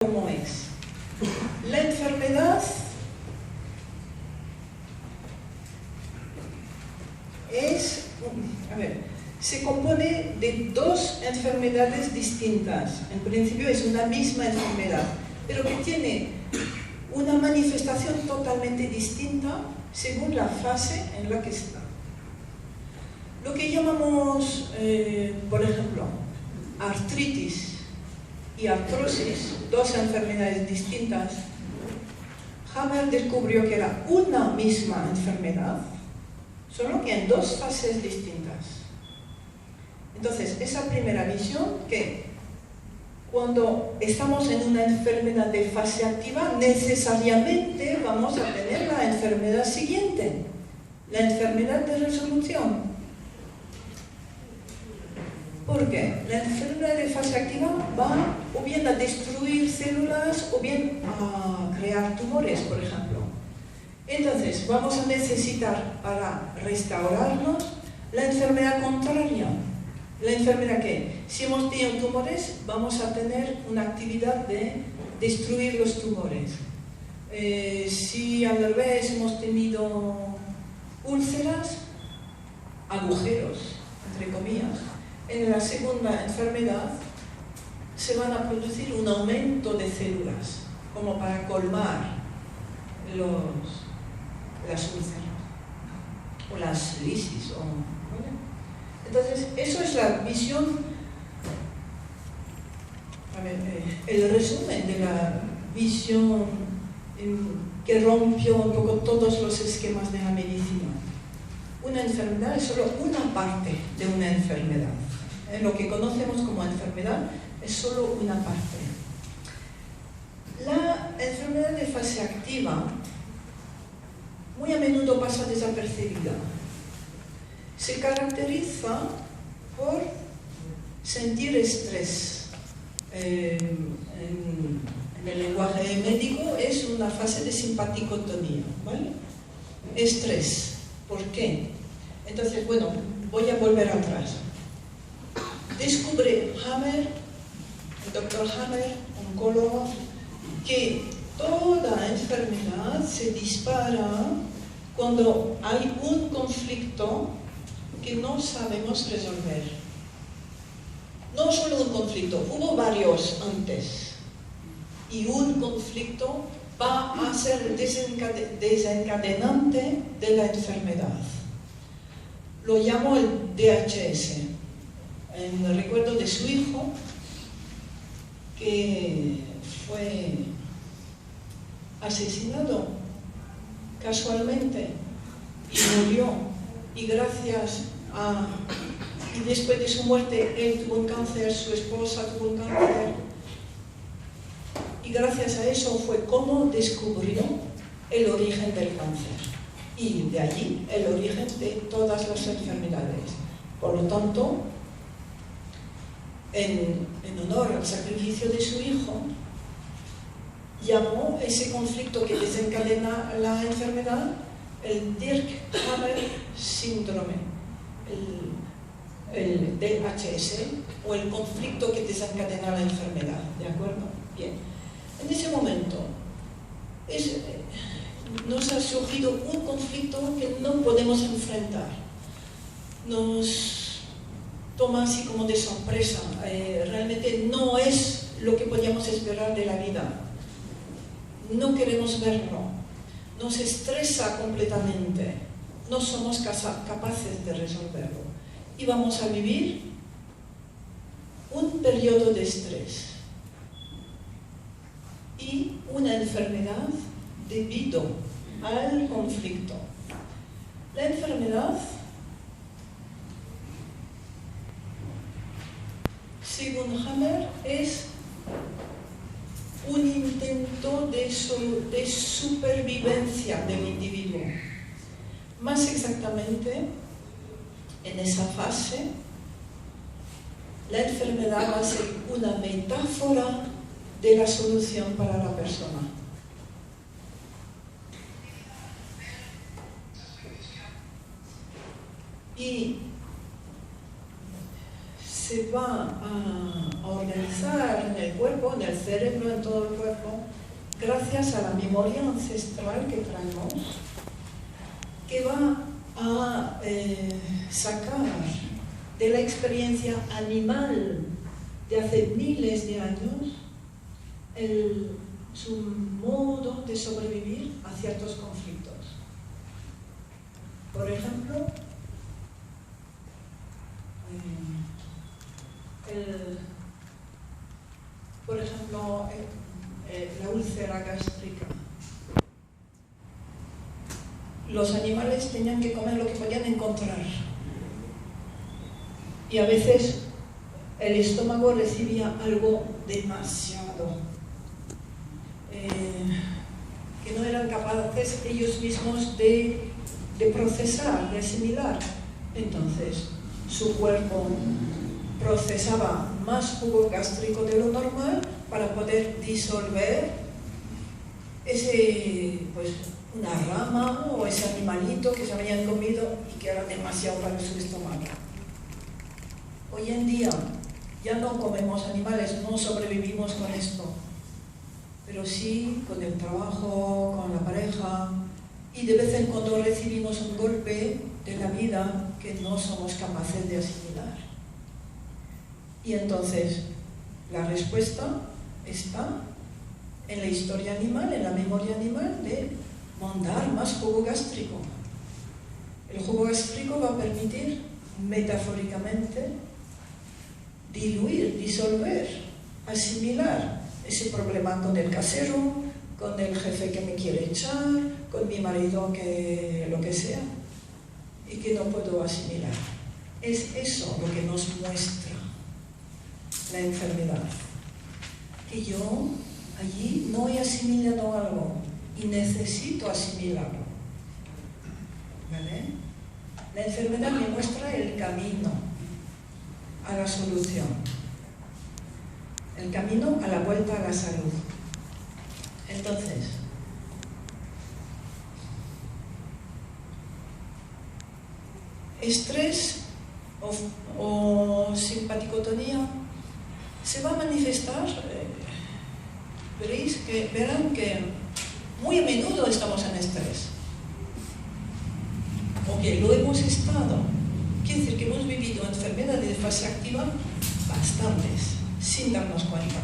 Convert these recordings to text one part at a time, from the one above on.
cómo es. La enfermedad se compone de dos enfermedades distintas. En principio es una misma enfermedad, pero que tiene una manifestación totalmente distinta según la fase en la que está. Lo que llamamos, por ejemplo, artritis y artrosis, dos enfermedades distintas, Hammer descubrió que era una misma enfermedad, solo que en dos fases distintas. Entonces, esa primera visión, que cuando estamos en una enfermedad de fase activa, necesariamente vamos a tener la enfermedad siguiente, la enfermedad de resolución. ¿Por qué? La enfermedad de fase activa va o bien a destruir células o bien a crear tumores, por ejemplo. Entonces, vamos a necesitar para restaurarnos la enfermedad contraria. La enfermedad que, si hemos tenido tumores, vamos a tener una actividad de destruir los tumores. Si al revés hemos tenido úlceras, agujeros, entre comillas, en la segunda enfermedad se van a producir un aumento de células, como para colmar las úlceras, o las lisis, ¿vale? Entonces, eso es la visión, el resumen de la visión que rompió un poco todos los esquemas de la medicina. Una enfermedad es solo una parte de una enfermedad. Lo que conocemos como enfermedad es solo una parte. La enfermedad de fase activa muy a menudo pasa desapercibida. Se caracteriza por sentir estrés. En el lenguaje médico es una fase de simpaticotonía, ¿vale? Estrés. ¿Por qué? Entonces, bueno, voy a volver atrás. Descubre Hammer, el doctor Hammer, oncólogo, que toda enfermedad se dispara cuando hay un conflicto que no sabemos resolver. No solo un conflicto, hubo varios antes. Y un conflicto va a ser desencadenante de la enfermedad. Lo llamo el DHS. En recuerdo de su hijo, que fue asesinado casualmente y murió, y después de su muerte él tuvo un cáncer, su esposa tuvo un cáncer, y gracias a eso fue como descubrió el origen del cáncer, y de allí el origen de todas las enfermedades. Por lo tanto, en honor al sacrificio de su hijo, llamó ese conflicto que desencadena la enfermedad el Dirk-Hammer síndrome, el DHS, o el conflicto que desencadena la enfermedad, ¿de acuerdo? Bien, en ese momento nos ha surgido un conflicto que no podemos enfrentar, nos toma así como de sorpresa, realmente no es lo que podíamos esperar de la vida, no queremos verlo, nos estresa completamente, no somos capaces de resolverlo y vamos a vivir un periodo de estrés y una enfermedad debido al conflicto. La enfermedad, según Hammer, es un intento de supervivencia del individuo. Más exactamente, en esa fase, la enfermedad va a ser una metáfora de la solución para la persona. Y se va a organizar en el cuerpo, en el cerebro, en todo el cuerpo, gracias a la memoria ancestral que traemos, que va a sacar de la experiencia animal de hace miles de años su modo de sobrevivir a ciertos conflictos. Por ejemplo, la úlcera gástrica. Los animales tenían que comer lo que podían encontrar. Y a veces el estómago recibía algo demasiado, que no eran capaces ellos mismos de procesar, de asimilar. Entonces, su cuerpo procesaba más jugo gástrico de lo normal para poder disolver una rama o ese animalito que se habían comido y que era demasiado para su estómago. Hoy en día ya no comemos animales, no sobrevivimos con esto, pero sí con el trabajo, con la pareja, y de vez en cuando recibimos un golpe de la vida que no somos capaces de asimilar. Y entonces la respuesta está en la historia animal, en la memoria animal, de mandar más jugo gástrico. El jugo gástrico va a permitir, metafóricamente, diluir, disolver, asimilar ese problema con el casero, con el jefe que me quiere echar, con mi marido que lo que sea, y que no puedo asimilar. Es eso lo que nos muestra la enfermedad. Que yo allí no he asimilado algo y necesito asimilarlo. ¿Vale? La enfermedad me muestra el camino a la solución, el camino a la vuelta a la salud. Entonces, estrés o simpaticotonía se va a manifestar, verán que muy a menudo estamos en estrés, o que lo hemos estado. Quiere decir que hemos vivido enfermedades de fase activa bastantes, sin darnos cuenta.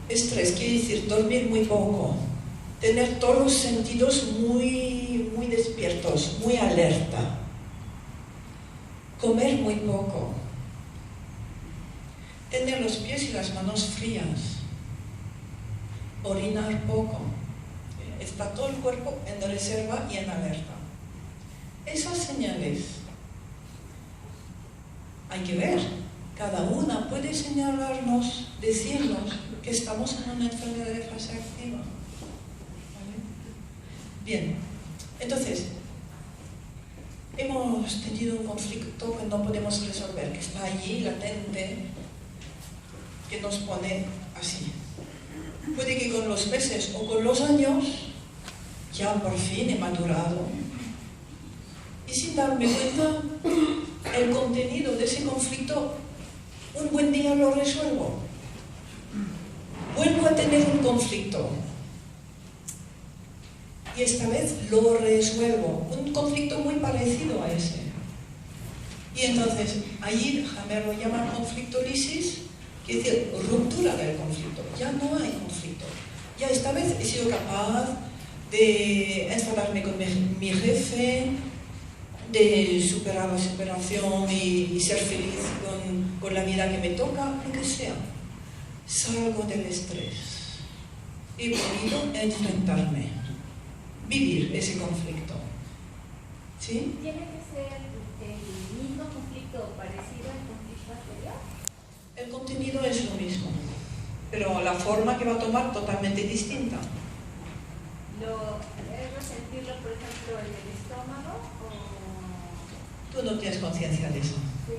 Estrés quiere decir dormir muy poco, tener todos los sentidos muy despiertos, muy alerta, comer muy poco, tener los pies y las manos frías, orinar poco, está todo el cuerpo en reserva y en alerta. Esas señales hay que ver, cada una puede señalarnos, decirnos que estamos en una enfermedad de fase activa. ¿Vale? Bien, entonces, hemos tenido un conflicto que no podemos resolver, que está allí, latente, que nos pone así. Puede que con los meses o con los años ya por fin he madurado y sin darme cuenta el contenido de ese conflicto, un buen día lo resuelvo. Vuelvo a tener un conflicto y esta vez lo resuelvo, un conflicto muy parecido a ese. Y entonces, allí Hammer lo llama conflictólisis, quiere decir ruptura del conflicto. Ya no hay conflicto. Ya esta vez he sido capaz de enfadarme con mi jefe, de superar la superación y ser feliz con la vida que me toca, lo que sea. Salgo del estrés. He podido enfrentarme, vivir ese conflicto. ¿Sí? ¿Tiene que ser el mismo conflicto parecido al conflicto anterior? El contenido es lo mismo, pero la forma que va a tomar totalmente distinta. ¿Es resentirlo, por ejemplo, en el estómago? Tú no tienes conciencia de eso. Sí.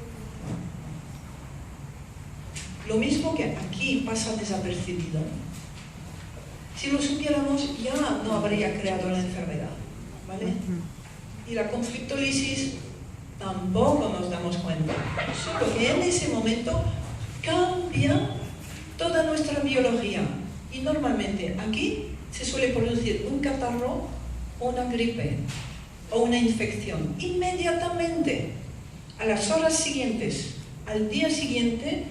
Lo mismo que aquí pasa desapercibido. Si lo supiéramos, ya no habría creado la enfermedad, ¿vale? Y la conflictólisis tampoco nos damos cuenta. Solo que en ese momento cambia toda nuestra biología. Y normalmente aquí se suele producir un catarro o una gripe o una infección. Inmediatamente, a las horas siguientes, al día siguiente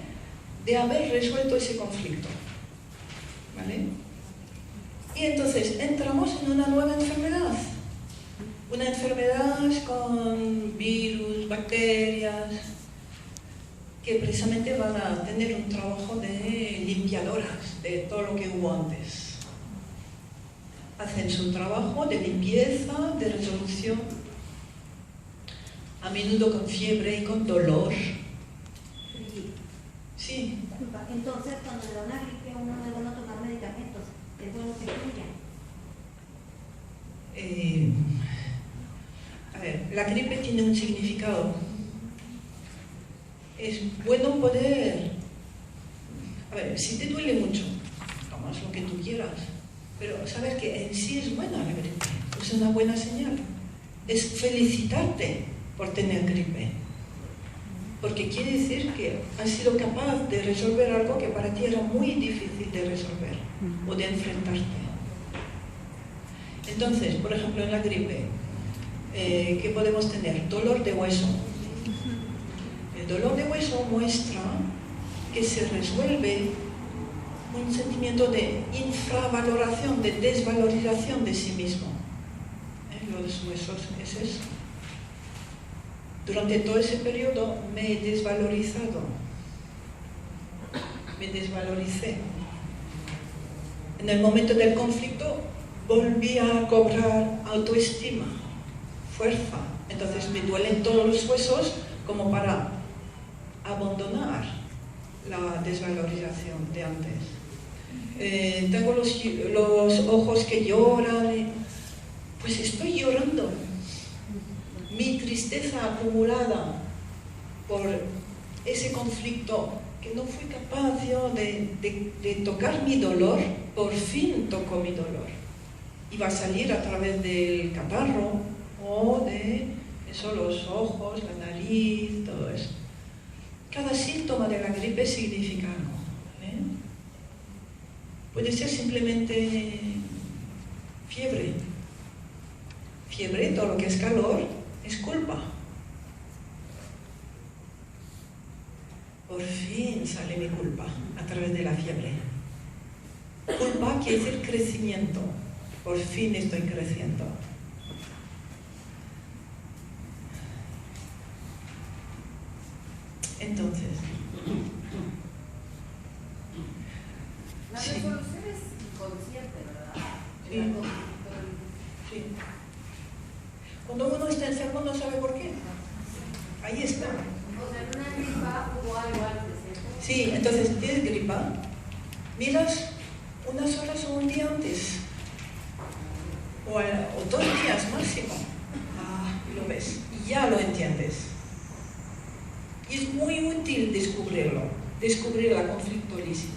de haber resuelto ese conflicto. ¿Vale? Y entonces entramos en una nueva enfermedad. Una enfermedad con virus, bacterias, que precisamente van a tener un trabajo de limpiadoras de todo lo que hubo antes. Hacen su trabajo de limpieza, de resolución, a menudo con fiebre y con dolor. Sí. Entonces, cuando le da una gripe, uno no es bueno tomar medicamentos, es bueno que fluya. A ver, la gripe tiene un significado. Es bueno poder... A ver, si te duele mucho, tomas lo que tú quieras, pero sabes que en sí es buena la gripe, es una buena señal. Es felicitarte por tener gripe, porque quiere decir que has sido capaz de resolver algo que para ti era muy difícil de resolver o de enfrentarte. Entonces, por ejemplo, en la gripe, ¿qué podemos tener? Dolor de hueso. El dolor de hueso muestra que se resuelve un sentimiento de infravaloración, de desvalorización de sí mismo. Los huesos es eso. Durante todo ese periodo me he desvalorizado, me desvaloricé. En el momento del conflicto volví a cobrar autoestima, fuerza. Entonces me duelen todos los huesos como para abandonar la desvalorización de antes. Tengo los ojos que lloran, pues estoy llorando. Mi tristeza acumulada por ese conflicto que no fui capaz yo de tocar mi dolor, por fin tocó mi dolor. Y va a salir a través del catarro o de eso, los ojos, la nariz, todo eso. Cada síntoma de la gripe significa algo. Puede ser simplemente fiebre. Fiebre, todo lo que es calor, es culpa. Por fin sale mi culpa a través de la fiebre. Culpa quiere decir crecimiento. Por fin estoy creciendo. Entonces, la resolución es inconsciente, ¿verdad? Sí. Sí. Cuando uno está enfermo no sabe por qué. Ahí está. O sea, en una gripa hubo algo antes, ¿cierto? Sí, entonces tienes gripa, miras unas horas o un día antes, o 2 días máximo, y lo ves, y ya lo entiendes. Y es muy útil descubrirlo, descubrir la conflictólisis.